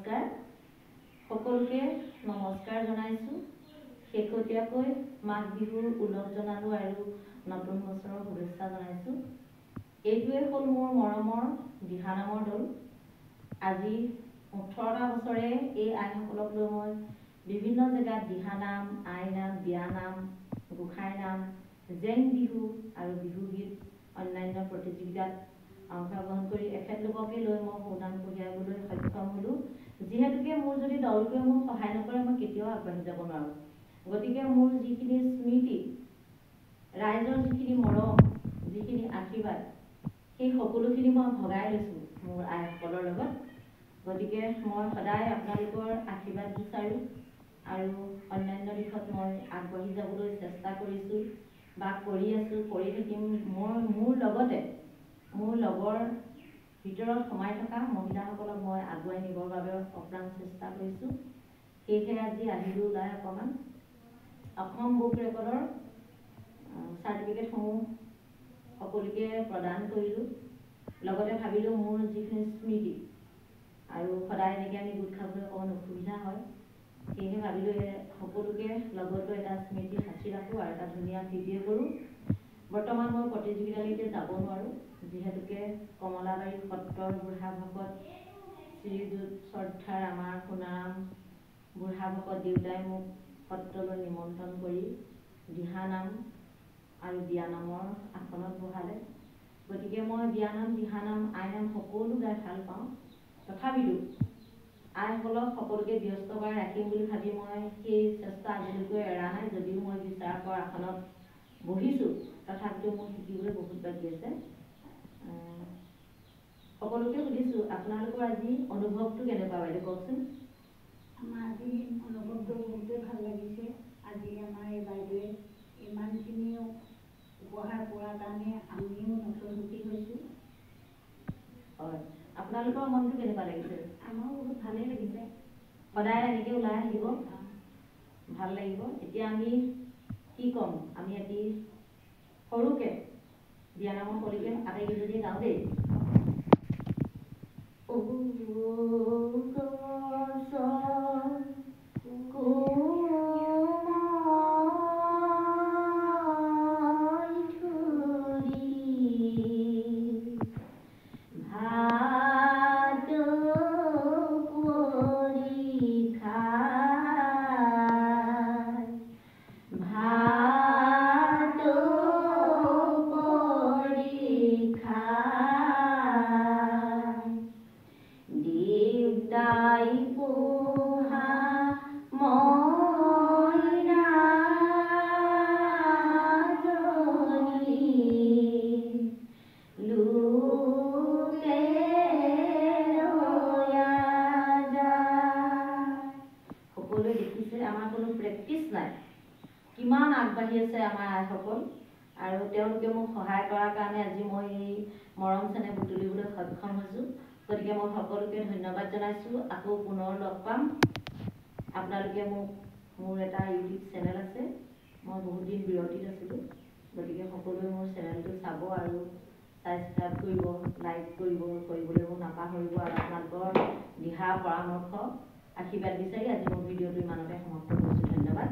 নমস্কাৰ সকলোকে নমস্কাৰ জনাইছো শেহতীয়াকৈ মাঘ বিহুৰ উলগ জনালো আৰু নতুন বছৰৰ শুভেচ্ছা জনাইছো এইটোৱে হ'ল মোৰ মৰমৰ দিহানামৰ দল আজি 18টা বছৰে এই আইসকলক লৈ মই বিভিন্ন জেগাত দিহানাম আইনাম বিয়ানাম গোসাঁই নাম জেং বিহু আৰু বিহু গীত অন্যান্য প্ৰতিযোগিতাত অংশগ্ৰহণ কৰি এখেতলোককে লৈ মই সুনাম কঢ়িয়াবলৈ সক্ষম হ'লো যিহেতুকে মোৰ যদি দলটোৱে মোক সহায় নকৰে মই কেতিয়াও আগবাঢ়ি যাব নোৱাৰো গতিকে মোৰ যিখিনি স্মৃতি ৰাইজৰ যিখিনি মৰম যিখিনি আশীৰ্বাদ সেই সকলোখিনি মই ভগাই লৈছো মোৰ আইসকলৰ লগত গতিকে মই সদায় আপোনালোকৰ আশীৰ্বাদ বিচাৰো আৰু অন্যান্য দিশত মই আগবাঢ়ি যাবলৈ চেষ্টা কৰিছো বা কৰি আছো কৰি থাকিম মোৰ লগতে মোৰ লগৰ ভিতৰত সোমাই থকা মহিলাসকলক মই আগুৱাই নিবৰ বাবে অপ্ৰাণ চেষ্টা কৰিছো সেয়েহে আজি আহিলো ওলাই অকণমান অসম বুক ৰেকৰ্ডৰ চাৰ্টিফিকেটসমূহ সকলোকে প্ৰদান কৰিলো লগতে ভাবিলো মোৰ যিখিনি স্মৃতি আৰু সদায় এনেকৈ আমি গোট খাবলৈ অকণমান অসুবিধা হয় সেয়েহে ভাবিলো সকলোকে লগতো এটা স্মৃতি সাঁচি ৰাখোঁ আৰু এটা ধুনীয়া ভিডিঅ' কৰোঁ বৰ্তমান মই প্ৰতিযোগিতালৈকে যাব নোৱাৰোঁ যিহেতুকে কমলাবাৰী সত্ৰৰ বুঢ়া ভকত শ্ৰীযুত শ্ৰদ্ধাৰ আমাৰ সোণাৰাম বুঢ়া ভকত দেউতাই মোক সত্ৰলৈ নিমন্ত্ৰণ কৰি দিহানাম আৰু বিয়ানামৰ আসনত বহালে গতিকে মই বিয়ানাম দিহানাম আইনাম সকলো গাই ভাল পাওঁ তথাপিতো আইসকলক সকলোকে ব্যস্ত কৰাই ৰাখিম বুলি ভাবি মই সেই চেষ্টা আজিলৈকে এৰা নাই যদিও মই বিচাৰ কৰা আসনত বহিছোঁ তথাপিতো মোৰ শিকিবলৈ বহুত বাকী আছে সকলোকে সুধিছোঁ আপোনালোকৰ আজি অনুভৱটো কেনেকুৱা বাইদেউ কওকচোন আমাৰ আজি অনুভৱটো বহুতেই ভাল লাগিছে আজি আমাৰ এই বাইদেৱে ইমানখিনি উপহাৰ পোৱাৰ কাৰণে আমিও নতুন সুখী হৈছোঁ হয় আপোনালোকৰ মনটো কেনেকুৱা লাগিছে আমাৰো বহুত ভালেই লাগিছে সদায় এনেকৈ ওলাই আহিব ভাল লাগিব এতিয়া আমি কি ক'ম আমি আজি সৰুকৈ বিয়ানামৰ সৰুকৈ আটাইকেইজনীয়ে গাওঁ দেই আমাৰ কোনো প্ৰেক্টিছ নাই কিমান আগবাঢ়ি আছে আমাৰ আইসকল আৰু তেওঁলোকে মোক সহায় কৰাৰ কাৰণে আজি মই এই মৰম চেনেহ বুটলিবলৈ সক্ষম হৈছোঁ গতিকে মই সকলোকে ধন্যবাদ জনাইছোঁ আকৌ পুনৰ লগ পাম আপোনালোকে মোৰ এটা ইউটিউব চেনেল আছে মই বহুত দিন বিৰতিত আছিলোঁ গতিকে সকলোৱে মোৰ চেনেলটো চাব আৰু ছাবস্ক্ৰাইব কৰিব লাইক কৰিবলৈ মোক নাপাহৰিব আৰু আপোনালোকৰ দিহা পৰামৰ্শ আশীৰ্বাদ বিচাৰি আজি মোৰ ভিডিঅ'টো ইমানতে সমাপ্ত কৰিছোঁ ধন্যবাদ